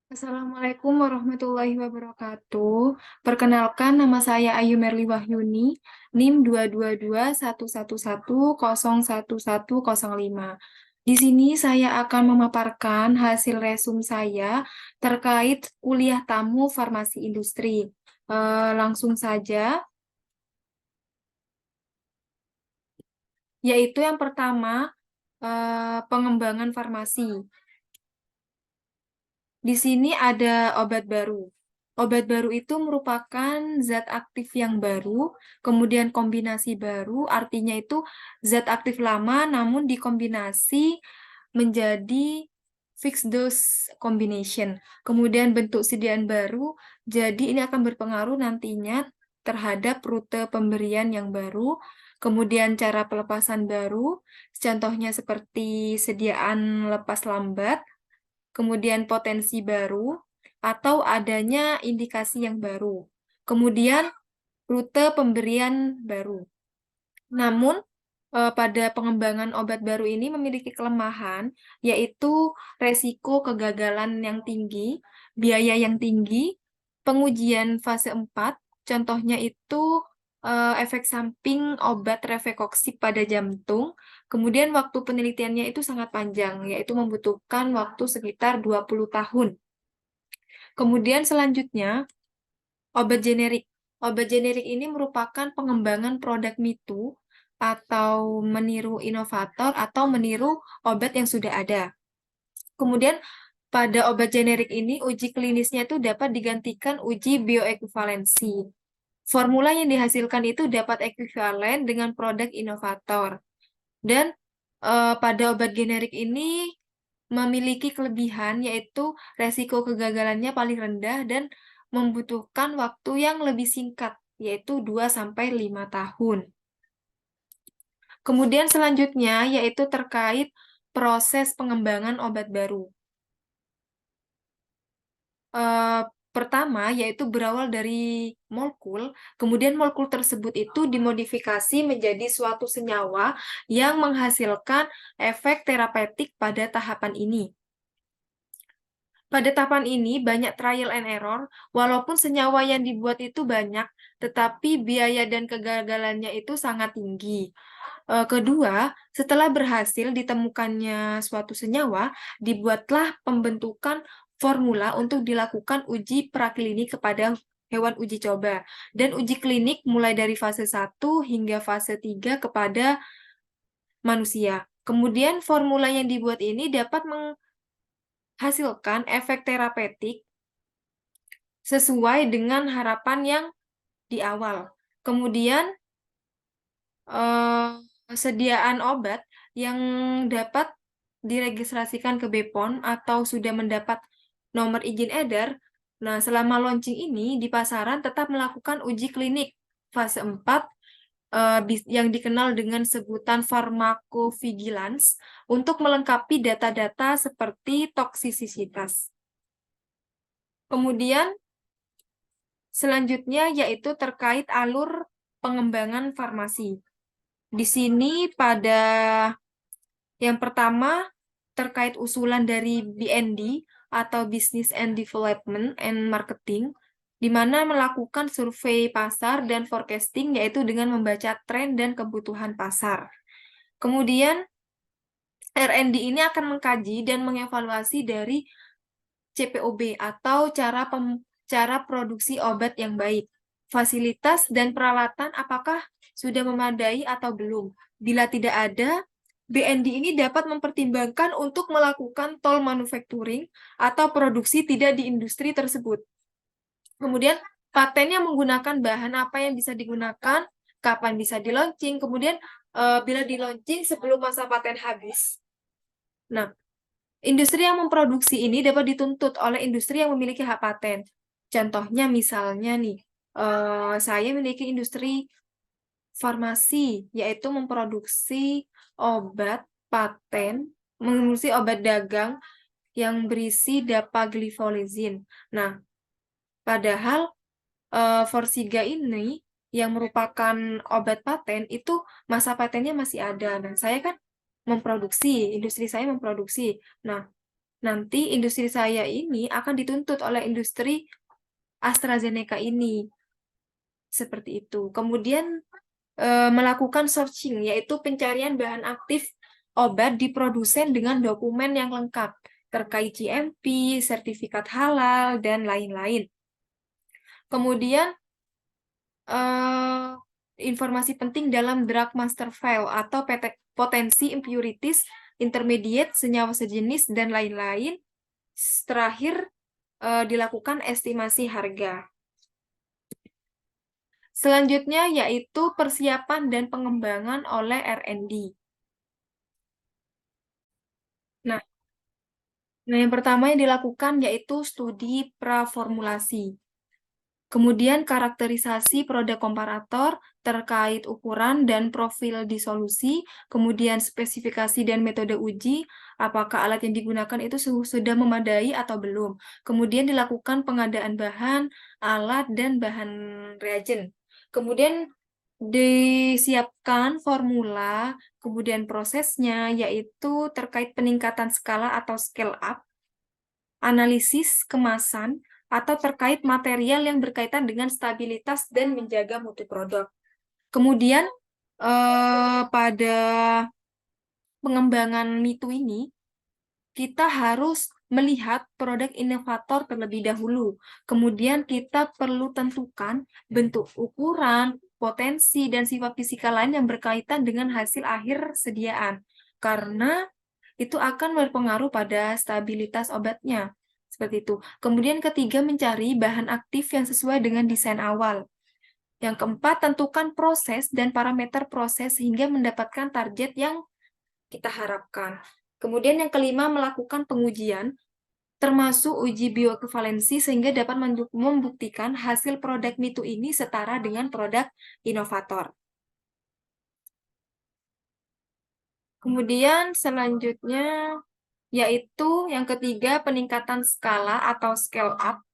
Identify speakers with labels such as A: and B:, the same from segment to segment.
A: Assalamualaikum warahmatullahi wabarakatuh. Perkenalkan, nama saya Ayu Merli Wahyuni, NIM 2221111011105. Di sini saya akan memaparkan hasil resum saya terkait kuliah tamu farmasi industri. Langsung saja, yaitu yang pertama, pengembangan farmasi. Di sini ada obat baru. Obat baru itu merupakan zat aktif yang baru, kemudian kombinasi baru, artinya itu zat aktif lama namun dikombinasi menjadi fixed dose combination. Kemudian bentuk sediaan baru, jadi ini akan berpengaruh nantinya terhadap rute pemberian yang baru, kemudian cara pelepasan baru, contohnya seperti sediaan lepas lambat, kemudian potensi baru, atau adanya indikasi yang baru. Kemudian rute pemberian baru. Namun, pada pengembangan obat baru ini memiliki kelemahan, yaitu resiko kegagalan yang tinggi, biaya yang tinggi, pengujian fase 4, contohnya itu efek samping obat revekoxib pada jantung, kemudian waktu penelitiannya itu sangat panjang, yaitu membutuhkan waktu sekitar 20 tahun. Kemudian selanjutnya, obat generik. Obat generik ini merupakan pengembangan produk MITU atau meniru inovator atau meniru obat yang sudah ada. Kemudian pada obat generik ini uji klinisnya itu dapat digantikan uji bioekuivalensi. Formula yang dihasilkan itu dapat ekuivalen dengan produk inovator. Dan pada obat generik ini memiliki kelebihan yaitu resiko kegagalannya paling rendah dan membutuhkan waktu yang lebih singkat, yaitu 2 sampai 5 tahun. Kemudian selanjutnya yaitu terkait proses pengembangan obat baru. Eh, Pertama yaitu berawal dari molekul, kemudian molekul tersebut itu dimodifikasi menjadi suatu senyawa yang menghasilkan efek terapeutik pada tahapan ini. Pada tahapan ini banyak trial and error, walaupun senyawa yang dibuat itu banyak, tetapi biaya dan kegagalannya itu sangat tinggi. Kedua, setelah berhasil ditemukannya suatu senyawa, dibuatlah pembentukan formula untuk dilakukan uji praklinik kepada hewan uji coba. Dan uji klinik mulai dari fase 1 hingga fase 3 kepada manusia. Kemudian formula yang dibuat ini dapat menghasilkan efek terapeutik sesuai dengan harapan yang di awal. Kemudian sediaan obat yang dapat diregistrasikan ke BPOM atau sudah mendapat nomor izin edar. Nah, selama launching ini di pasaran tetap melakukan uji klinik fase 4 yang dikenal dengan sebutan pharmacovigilance untuk melengkapi data-data seperti toksisitas. Kemudian selanjutnya yaitu terkait alur pengembangan farmasi. Di sini pada yang pertama terkait usulan dari BND atau Business and Development and Marketing, di mana melakukan survei pasar dan forecasting yaitu dengan membaca tren dan kebutuhan pasar. Kemudian R&D ini akan mengkaji dan mengevaluasi dari CPOB atau cara produksi obat yang baik. Fasilitas dan peralatan apakah sudah memadai atau belum? Bila tidak ada, BND ini dapat mempertimbangkan untuk melakukan toll manufacturing atau produksi tidak di industri tersebut. Kemudian patennya menggunakan bahan apa yang bisa digunakan, kapan bisa di-launching, kemudian bila di-launching sebelum masa paten habis. Nah, industri yang memproduksi ini dapat dituntut oleh industri yang memiliki hak paten. Contohnya misalnya nih, saya memiliki industri farmasi, yaitu memproduksi obat paten, mengurusi obat dagang yang berisi dapagliflozin. Nah, padahal Forxiga ini yang merupakan obat paten itu masa patennya masih ada. Nah, saya kan memproduksi, industri saya memproduksi. Nah, nanti industri saya ini akan dituntut oleh industri AstraZeneca ini. Seperti itu. Kemudian melakukan searching, yaitu pencarian bahan aktif obat di produsen dengan dokumen yang lengkap terkait GMP, sertifikat halal, dan lain-lain. Kemudian informasi penting dalam drug master file atau potensi impurities, intermediate, senyawa sejenis, dan lain-lain. Terakhir dilakukan estimasi harga. Selanjutnya yaitu persiapan dan pengembangan oleh R&D. Nah, yang pertama yang dilakukan yaitu studi praformulasi. Kemudian karakterisasi produk komparator terkait ukuran dan profil disolusi, kemudian spesifikasi dan metode uji, apakah alat yang digunakan itu sudah memadai atau belum. Kemudian dilakukan pengadaan bahan, alat, dan bahan reagen. Kemudian disiapkan formula, kemudian prosesnya yaitu terkait peningkatan skala atau scale up, analisis kemasan, atau terkait material yang berkaitan dengan stabilitas dan menjaga mutu produk. Kemudian pada pengembangan MITU ini, kita harus melihat produk inovator terlebih dahulu. Kemudian kita perlu tentukan bentuk ukuran, potensi, dan sifat fisika lain yang berkaitan dengan hasil akhir sediaan. Karena itu akan berpengaruh pada stabilitas obatnya. Seperti itu. Kemudian ketiga, mencari bahan aktif yang sesuai dengan desain awal. Yang keempat, tentukan proses dan parameter proses sehingga mendapatkan target yang kita harapkan. Kemudian yang kelima, melakukan pengujian, termasuk uji bioekuivalensi sehingga dapat membuktikan hasil produk MITU ini setara dengan produk inovator. Kemudian selanjutnya yaitu yang ketiga, peningkatan skala atau scale up.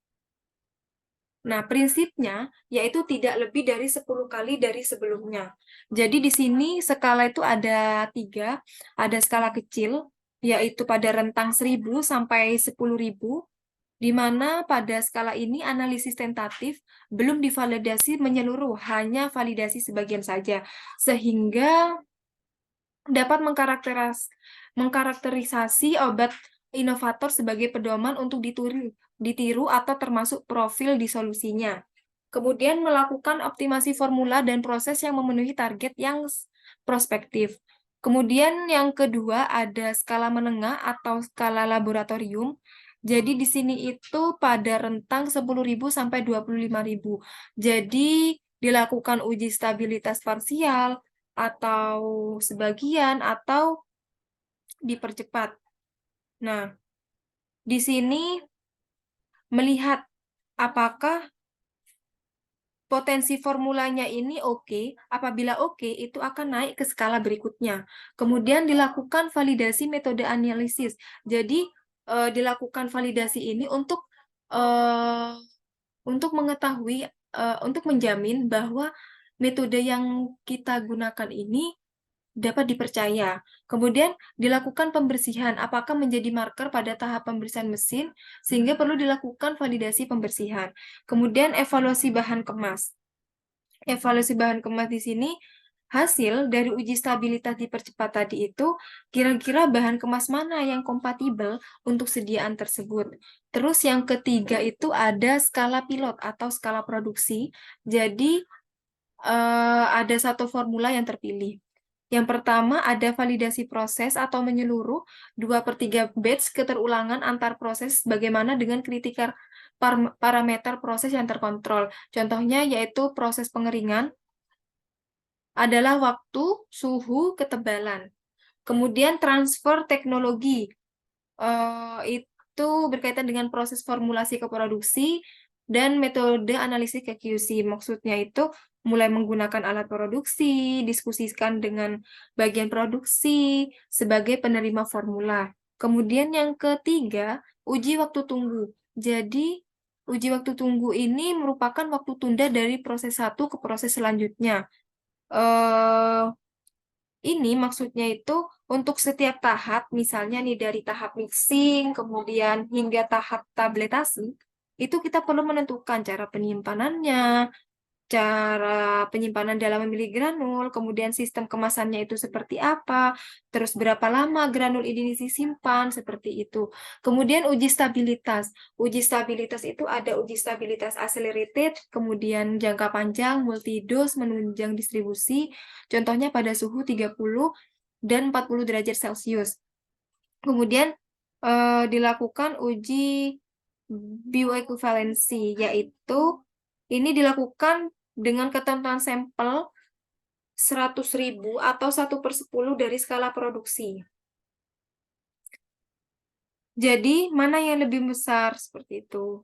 A: Nah, prinsipnya yaitu tidak lebih dari 10 kali dari sebelumnya. Jadi di sini skala itu ada 3, ada skala kecil, yaitu pada rentang 1000 sampai 10.000, di mana pada skala ini analisis tentatif belum divalidasi menyeluruh, hanya validasi sebagian saja, sehingga dapat mengkarakterisasi obat inovator sebagai pedoman untuk ditiru atau termasuk profil disolusinya. Kemudian melakukan optimasi formula dan proses yang memenuhi target yang prospektif. Kemudian yang kedua ada skala menengah atau skala laboratorium. Jadi di sini itu pada rentang 10.000 sampai 25.000. Jadi dilakukan uji stabilitas parsial atau sebagian atau dipercepat. Nah, di sini melihat apakah potensi formulanya ini oke. Apabila oke, itu akan naik ke skala berikutnya. Kemudian dilakukan validasi metode analisis. Jadi dilakukan validasi ini untuk mengetahui, untuk menjamin bahwa metode yang kita gunakan ini dapat dipercaya. Kemudian dilakukan pembersihan, apakah menjadi marker pada tahap pembersihan mesin, sehingga perlu dilakukan validasi pembersihan. Kemudian evaluasi bahan kemas. Evaluasi bahan kemas di sini, hasil dari uji stabilitas dipercepat tadi itu, kira-kira bahan kemas mana yang kompatibel untuk sediaan tersebut. Terus yang ketiga itu ada skala pilot atau skala produksi. Jadi, ada satu formula yang terpilih. Yang pertama ada validasi proses atau menyeluruh 2/3 batch keterulangan antar proses bagaimana dengan kritikal parameter proses yang terkontrol. Contohnya yaitu proses pengeringan adalah waktu, suhu, ketebalan. Kemudian transfer teknologi itu berkaitan dengan proses formulasi ke produksi dan metode analisis ke QC. Maksudnya itu mulai menggunakan alat produksi, diskusikan dengan bagian produksi sebagai penerima formula. Kemudian yang ketiga, uji waktu tunggu. Jadi, uji waktu tunggu ini merupakan waktu tunda dari proses satu ke proses selanjutnya. ini maksudnya itu untuk setiap tahap, misalnya nih dari tahap mixing, kemudian hingga tahap tabletasi, itu kita perlu menentukan cara penyimpanannya, cara penyimpanan dalam memilih granul, kemudian sistem kemasannya itu seperti apa, terus berapa lama granul ini disimpan, seperti itu. Kemudian uji stabilitas. Uji stabilitas itu ada uji stabilitas accelerated, kemudian jangka panjang, multidose, menunjang distribusi, contohnya pada suhu 30 dan 40 derajat Celcius. Kemudian dilakukan uji bioekuivalensi, yaitu ini dilakukan dengan ketentuan sampel 100.000 atau 1/10 dari skala produksi. Jadi, mana yang lebih besar seperti itu?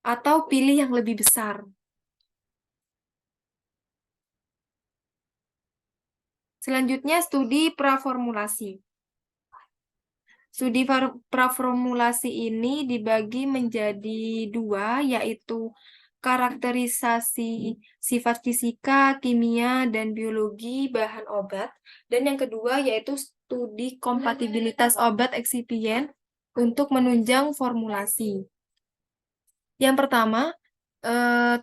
A: Atau pilih yang lebih besar. Selanjutnya, studi praformulasi. Studi praformulasi ini dibagi menjadi dua, yaitu karakterisasi sifat fisika, kimia, dan biologi bahan obat. Dan yang kedua yaitu studi kompatibilitas obat eksipien untuk menunjang formulasi. Yang pertama,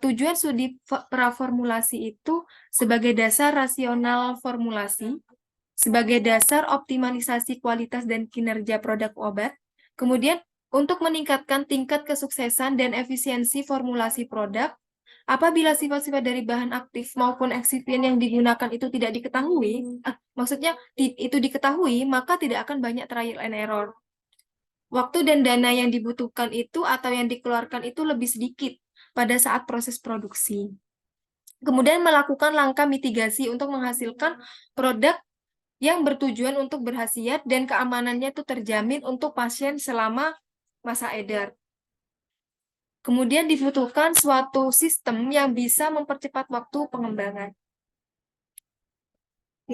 A: tujuan studi praformulasi itu sebagai dasar rasional formulasi, sebagai dasar optimalisasi kualitas dan kinerja produk obat, kemudian untuk meningkatkan tingkat kesuksesan dan efisiensi formulasi produk, apabila sifat-sifat dari bahan aktif maupun eksipien yang digunakan itu tidak diketahui, maksudnya itu diketahui, maka tidak akan banyak trial and error. Waktu dan dana yang dibutuhkan itu atau yang dikeluarkan itu lebih sedikit pada saat proses produksi. Kemudian melakukan langkah mitigasi untuk menghasilkan produk yang bertujuan untuk berkhasiat dan keamanannya itu terjamin untuk pasien selama masa edar. Kemudian dibutuhkan suatu sistem yang bisa mempercepat waktu pengembangan.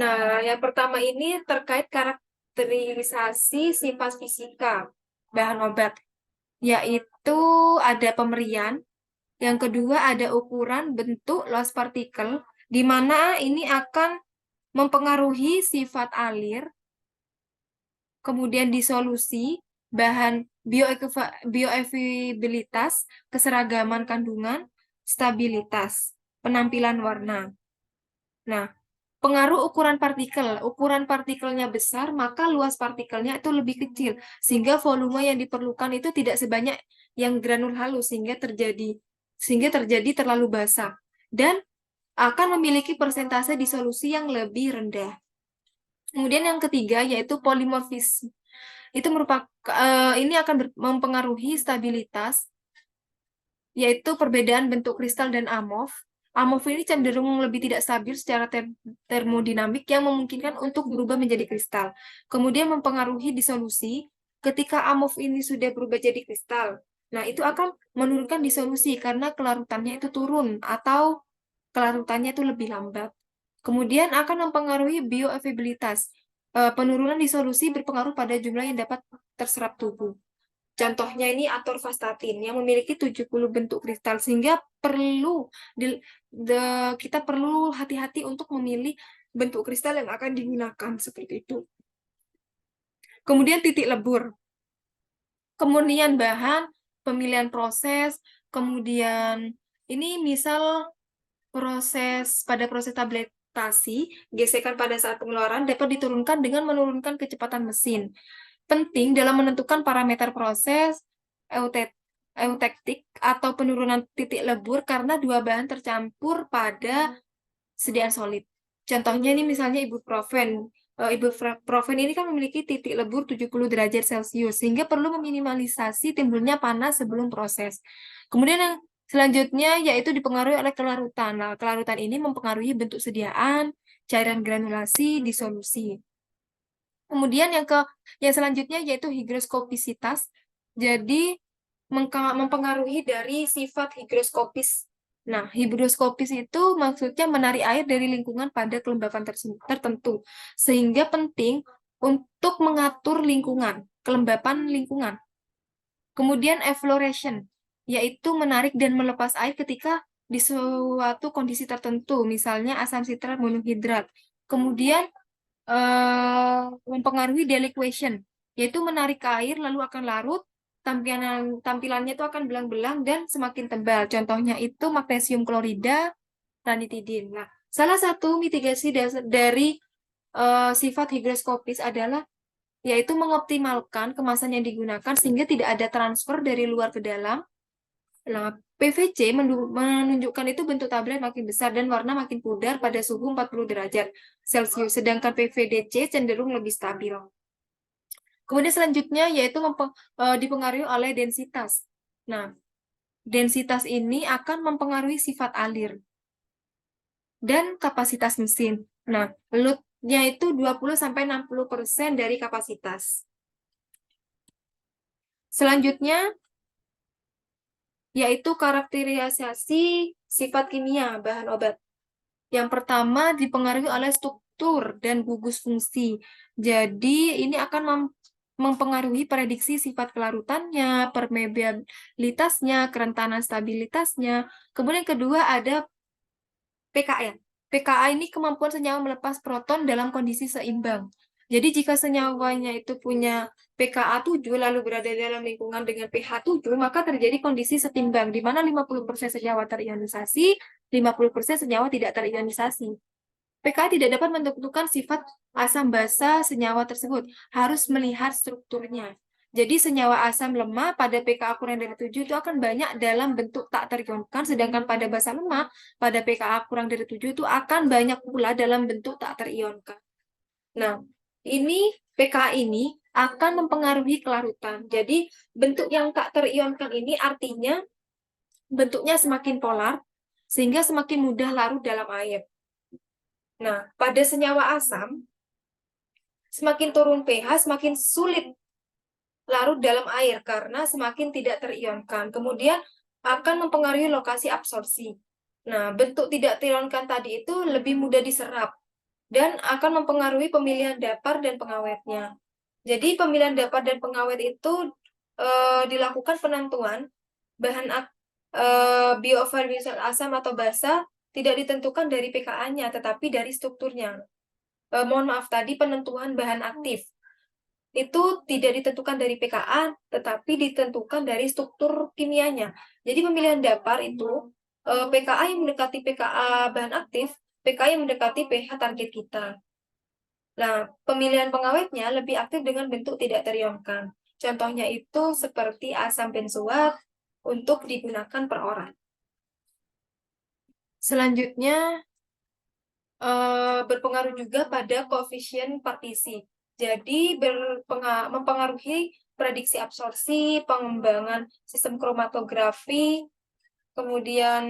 A: Nah, yang pertama ini terkait karakterisasi sifat fisika bahan obat, yaitu ada pemerian, yang kedua ada ukuran, bentuk, luas partikel, di mana ini akan mempengaruhi sifat alir, kemudian disolusi, bahan bioequibilitas, keseragaman kandungan, stabilitas, penampilan warna. Nah, pengaruh ukuran partikelnya besar, maka luas partikelnya itu lebih kecil, sehingga volume yang diperlukan itu tidak sebanyak yang granul halus, sehingga terjadi terlalu basah, dan akan memiliki persentase disolusi yang lebih rendah. Kemudian yang ketiga yaitu polimorfisme. Itu ini akan mempengaruhi stabilitas, yaitu perbedaan bentuk kristal dan amorf. Amorf ini cenderung lebih tidak stabil secara termodinamik yang memungkinkan untuk berubah menjadi kristal. Kemudian mempengaruhi disolusi. Ketika amorf ini sudah berubah jadi kristal, nah itu akan menurunkan disolusi karena kelarutannya itu turun atau kelarutannya itu lebih lambat. Kemudian akan mempengaruhi bioavailabilitas. Penurunan disolusi berpengaruh pada jumlah yang dapat terserap tubuh. Contohnya ini atorvastatin yang memiliki 70 bentuk kristal, sehingga kita perlu hati-hati untuk memilih bentuk kristal yang akan digunakan seperti itu. Kemudian titik lebur. Kemudian bahan, pemilihan proses, kemudian ini misal pada proses tabletasi, gesekan pada saat pengeluaran dapat diturunkan dengan menurunkan kecepatan mesin. Penting dalam menentukan parameter proses eutektik atau penurunan titik lebur karena dua bahan tercampur pada sediaan solid. Contohnya ini misalnya ibuprofen. Ibuprofen ini kan memiliki titik lebur 70 derajat Celcius, sehingga perlu meminimalisasi timbulnya panas sebelum proses. Kemudian yang selanjutnya yaitu dipengaruhi oleh kelarutan. Nah, kelarutan ini mempengaruhi bentuk sediaan, cairan granulasi, disolusi. Kemudian yang selanjutnya yaitu higroskopisitas. Jadi mempengaruhi dari sifat higroskopis. Nah, higroskopis itu maksudnya menarik air dari lingkungan pada kelembapan tertentu, sehingga penting untuk mengatur kelembapan lingkungan. Kemudian effloration, yaitu menarik dan melepas air ketika di suatu kondisi tertentu, misalnya asam sitrat monohidrat. Kemudian mempengaruhi deliquestion, yaitu menarik air lalu akan larut, tampilannya itu akan belang-belang dan semakin tebal. Contohnya itu magnesium klorida, ranitidin. Nah, salah satu mitigasi dari sifat higroskopis adalah yaitu mengoptimalkan kemasan yang digunakan sehingga tidak ada transfer dari luar ke dalam. Nah, PVC menunjukkan itu bentuk tablet makin besar dan warna makin pudar pada suhu 40 derajat Celcius, sedangkan PVDC cenderung lebih stabil. Kemudian selanjutnya yaitu dipengaruhi oleh densitas. Nah, densitas ini akan mempengaruhi sifat alir dan kapasitas mesin. Nah, load-nya itu 20-60% dari kapasitas. Selanjutnya, yaitu karakterisasi sifat kimia bahan obat. Yang pertama dipengaruhi oleh struktur dan gugus fungsi. Jadi ini akan mempengaruhi prediksi sifat kelarutannya, permeabilitasnya, kerentanan stabilitasnya. Kemudian kedua ada pKa. pKa ini kemampuan senyawa melepas proton dalam kondisi seimbang. Jadi jika senyawanya itu punya pKa 7 lalu berada dalam lingkungan dengan pH 7, maka terjadi kondisi setimbang di mana 50% senyawa terionisasi, 50% senyawa tidak terionisasi. pKa tidak dapat menentukan sifat asam basa senyawa tersebut, harus melihat strukturnya. Jadi senyawa asam lemah pada pKa kurang dari 7 itu akan banyak dalam bentuk tak terionkan, sedangkan pada basa lemah pada pKa kurang dari 7 itu akan banyak pula dalam bentuk tak terionkan. Nah, ini pKa ini akan mempengaruhi kelarutan. Jadi bentuk yang tak terionkan ini artinya bentuknya semakin polar, sehingga semakin mudah larut dalam air. Nah, pada senyawa asam, semakin turun pH, semakin sulit larut dalam air karena semakin tidak terionkan. Kemudian akan mempengaruhi lokasi absorpsi. Nah, bentuk tidak terionkan tadi itu lebih mudah diserap dan akan mempengaruhi pemilihan dapar dan pengawetnya. Jadi pemilihan dapar dan pengawet itu dilakukan penentuan bahan bioavailable asam atau basa tidak ditentukan dari pKa-nya, tetapi dari strukturnya. Mohon maaf tadi penentuan bahan aktif itu tidak ditentukan dari pKa, tetapi ditentukan dari struktur kimianya. Jadi pemilihan dapar itu pKa yang mendekati pKa bahan aktif, pKa yang mendekati pH target kita. Nah, pemilihan pengawetnya lebih aktif dengan bentuk tidak terionkan. Contohnya itu seperti asam benzoat untuk digunakan per orang. Selanjutnya, berpengaruh juga pada koefisien partisi. Jadi mempengaruhi prediksi absorpsi, pengembangan sistem kromatografi, kemudian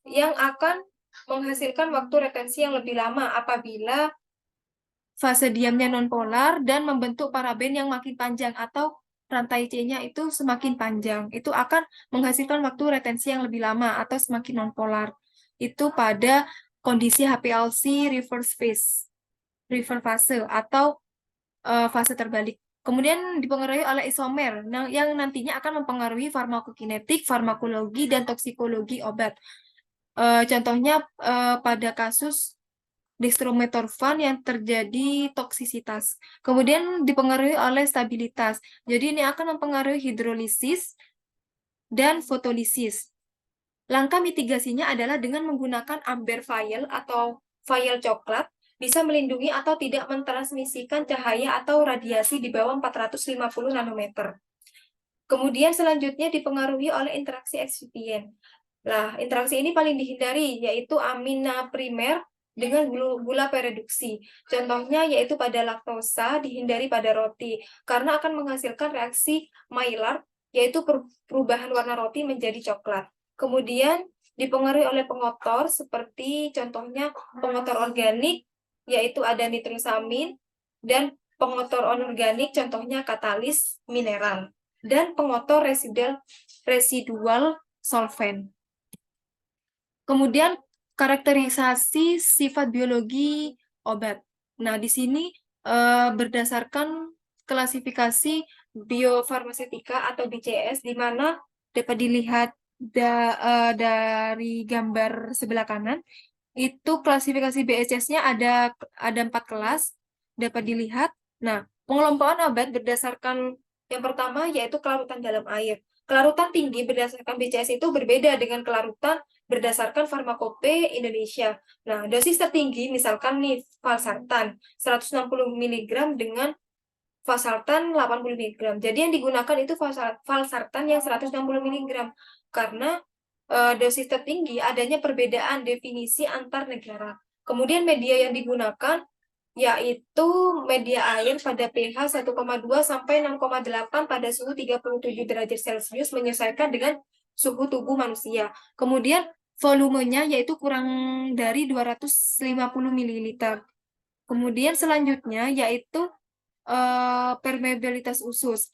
A: yang akan menghasilkan waktu retensi yang lebih lama apabila fase diamnya nonpolar dan membentuk paraben yang makin panjang atau rantai C-nya itu semakin panjang. Itu akan menghasilkan waktu retensi yang lebih lama atau semakin nonpolar. Itu pada kondisi HPLC reverse phase, reverse fase atau fase terbalik. Kemudian dipengaruhi oleh isomer, yang nantinya akan mempengaruhi farmakokinetik, farmakologi, dan toksikologi obat. Contohnya pada kasus dextrometorphan yang terjadi toksisitas. Kemudian dipengaruhi oleh stabilitas. Jadi ini akan mempengaruhi hidrolisis dan fotolisis. Langkah mitigasinya adalah dengan menggunakan amber vial atau vial coklat bisa melindungi atau tidak mentransmisikan cahaya atau radiasi di bawah 450 nanometer. Kemudian selanjutnya dipengaruhi oleh interaksi eksipien. Nah, interaksi ini paling dihindari, yaitu amina primer dengan gula pereduksi. Contohnya yaitu pada laktosa, dihindari pada roti, karena akan menghasilkan reaksi Maillard, yaitu perubahan warna roti menjadi coklat. Kemudian dipengaruhi oleh pengotor, seperti contohnya pengotor organik, yaitu ada nitrosamin, dan pengotor anorganik, contohnya katalis mineral, dan pengotor residual solvent. Kemudian karakterisasi sifat biologi obat. Nah, di sini berdasarkan klasifikasi biofarmaseutika atau BCS, di mana dapat dilihat Dari gambar sebelah kanan, itu klasifikasi BHS-nya ada 4 kelas, dapat dilihat. Nah, pengelompokan obat berdasarkan yang pertama yaitu kelarutan dalam air. Kelarutan tinggi berdasarkan BCS itu berbeda dengan kelarutan berdasarkan Farmakope Indonesia. Nah, dosis tertinggi misalkan nih valsartan 160 mg dengan valsartan 80 mg. Jadi yang digunakan itu valsartan yang 160 mg karena dosis tertinggi adanya perbedaan definisi antar negara. Kemudian media yang digunakan yaitu media air pada pH 1,2 sampai 6,8 pada suhu 37 derajat Celcius menyesuaikan dengan suhu tubuh manusia. Kemudian volumenya yaitu kurang dari 250 ml. Kemudian selanjutnya yaitu permeabilitas usus.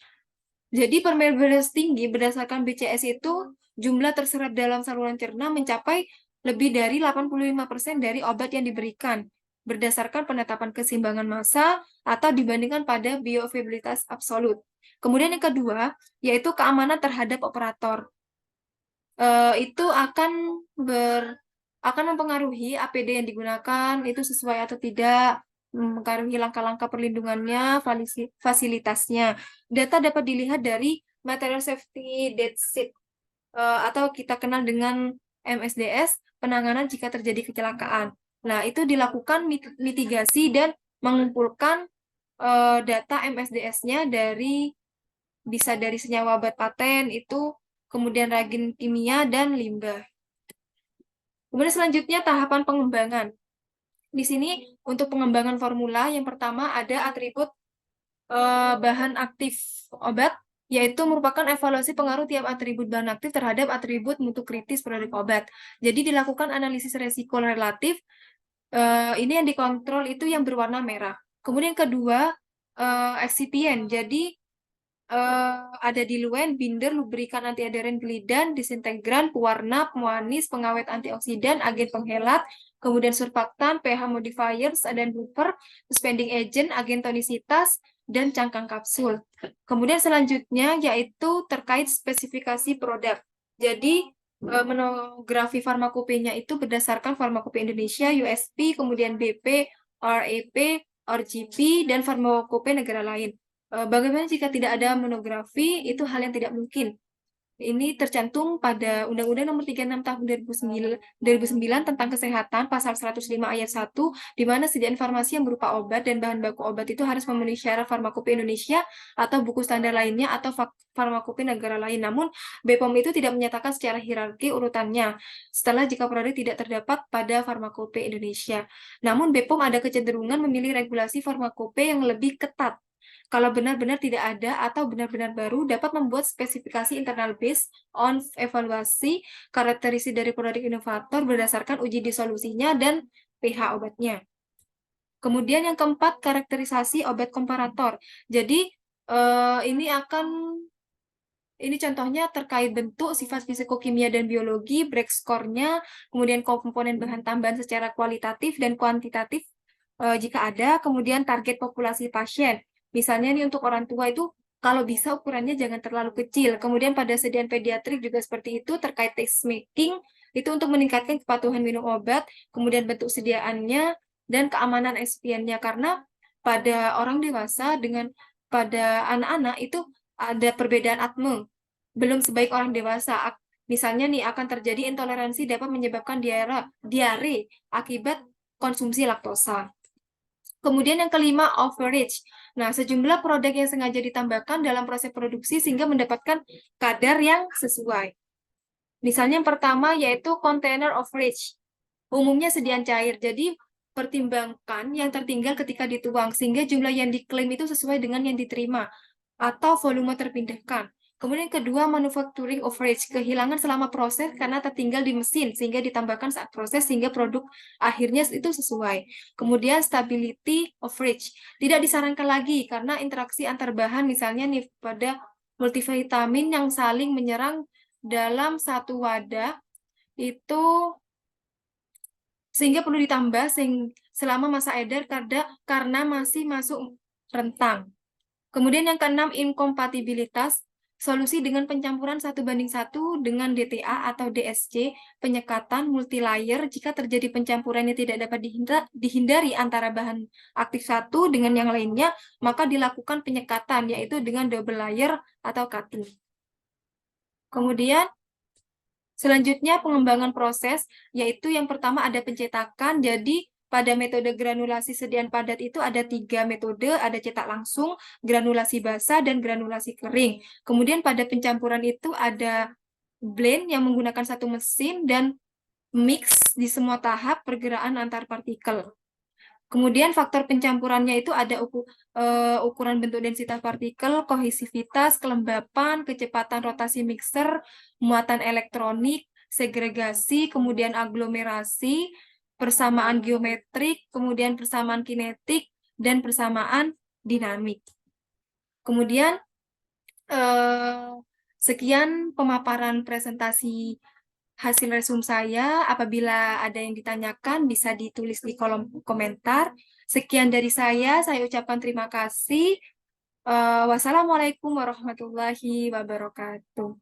A: Jadi permeabilitas tinggi berdasarkan BCS itu jumlah terserap dalam saluran cerna mencapai lebih dari 85% dari obat yang diberikan berdasarkan penetapan keseimbangan massa atau dibandingkan pada bioavailabilitas absolut. Kemudian yang kedua, yaitu keamanan terhadap operator. Itu akan mempengaruhi APD yang digunakan, itu sesuai atau tidak, mempengaruhi langkah-langkah perlindungannya, fasilitasnya. Data dapat dilihat dari Material Safety Data Sheet, atau kita kenal dengan MSDS, penanganan jika terjadi kecelakaan. Nah, itu dilakukan mitigasi dan mengumpulkan data MSDS-nya bisa dari senyawa obat paten, itu kemudian reagen kimia dan limbah. Kemudian selanjutnya tahapan pengembangan. Di sini untuk pengembangan formula yang pertama ada atribut bahan aktif obat, yaitu merupakan evaluasi pengaruh tiap atribut bahan aktif terhadap atribut mutu kritis produk obat. Jadi dilakukan analisis resiko relatif, ini yang dikontrol itu yang berwarna merah. Kemudian kedua, eksipien. Jadi ada diluent, binder, lubrikan antiadheran, glidan, disintegran, pewarna, pemanis, pengawet antioksidan, agen penghelat, kemudian surfaktan, pH modifiers, dan buffer, suspending agent, agen tonisitas, dan cangkang kapsul. Kemudian selanjutnya yaitu terkait spesifikasi produk. Jadi monografi farmakopenya itu berdasarkan Farmakope Indonesia, USP, kemudian BP, RAP, RGP, dan farmakope negara lain. Bagaimana jika tidak ada monografi? Itu hal yang tidak mungkin. Ini tercantum pada Undang-Undang Nomor 36 Tahun 2009 tentang Kesehatan, Pasal 105 Ayat 1, di mana sediaan farmasi yang berupa obat dan bahan baku obat itu harus memenuhi syarat Farmakope Indonesia atau buku standar lainnya atau Farmakope negara lain. Namun, BPOM itu tidak menyatakan secara hierarki urutannya, setelah jika produk tidak terdapat pada Farmakope Indonesia. Namun, BPOM ada kecenderungan memilih regulasi Farmakope yang lebih ketat. Kalau benar-benar tidak ada atau benar-benar baru, dapat membuat spesifikasi internal based on evaluasi karakteristik dari produk inovator berdasarkan uji disolusinya dan pH obatnya. Kemudian yang keempat, karakterisasi obat komparator. Jadi ini contohnya terkait bentuk, sifat fisikokimia dan biologi, break score-nya, kemudian komponen bahan tambahan secara kualitatif dan kuantitatif jika ada, kemudian target populasi pasien. Misalnya nih untuk orang tua itu kalau bisa ukurannya jangan terlalu kecil. Kemudian pada sediaan pediatrik juga seperti itu terkait taste making, itu untuk meningkatkan kepatuhan minum obat, kemudian bentuk sediaannya, dan keamanan excipientnya. Karena pada orang dewasa dengan pada anak-anak itu ada perbedaan atme belum sebaik orang dewasa. Misalnya nih akan terjadi intoleransi dapat menyebabkan diare akibat konsumsi laktosa. Kemudian yang kelima, overage. Nah, sejumlah produk yang sengaja ditambahkan dalam proses produksi sehingga mendapatkan kadar yang sesuai. Misalnya yang pertama yaitu container overage. Umumnya sediaan cair, jadi pertimbangkan yang tertinggal ketika dituang sehingga jumlah yang diklaim itu sesuai dengan yang diterima atau volume terpindahkan. Kemudian kedua, manufacturing overage, kehilangan selama proses karena tertinggal di mesin sehingga ditambahkan saat proses sehingga produk akhirnya itu sesuai. Kemudian stability overage, tidak disarankan lagi karena interaksi antar bahan misalnya nih pada multivitamin yang saling menyerang dalam satu wadah itu sehingga perlu ditambah selama masa edar karena masih masuk rentang. Kemudian yang keenam, inkompatibilitas. Solusi dengan pencampuran 1:1 dengan DTA atau DSC, penyekatan multilayer jika terjadi pencampuran yang tidak dapat dihindari antara bahan aktif satu dengan yang lainnya, maka dilakukan penyekatan, yaitu dengan double layer atau cutting. Kemudian, selanjutnya pengembangan proses, yaitu yang pertama ada pencetakan. Jadi pada metode granulasi sediaan padat itu ada 3 metode, ada cetak langsung, granulasi basah, dan granulasi kering. Kemudian pada pencampuran itu ada blend yang menggunakan satu mesin dan mix di semua tahap pergerakan antar partikel. Kemudian faktor pencampurannya itu ada ukuran bentuk densitas partikel, kohesivitas, kelembapan, kecepatan rotasi mixer, muatan elektronik, segregasi, kemudian aglomerasi, persamaan geometrik, kemudian persamaan kinetik, dan persamaan dinamik. Kemudian sekian pemaparan presentasi hasil resum saya. Apabila ada yang ditanyakan, bisa ditulis di kolom komentar. Sekian dari saya ucapkan terima kasih. Wassalamualaikum warahmatullahi wabarakatuh.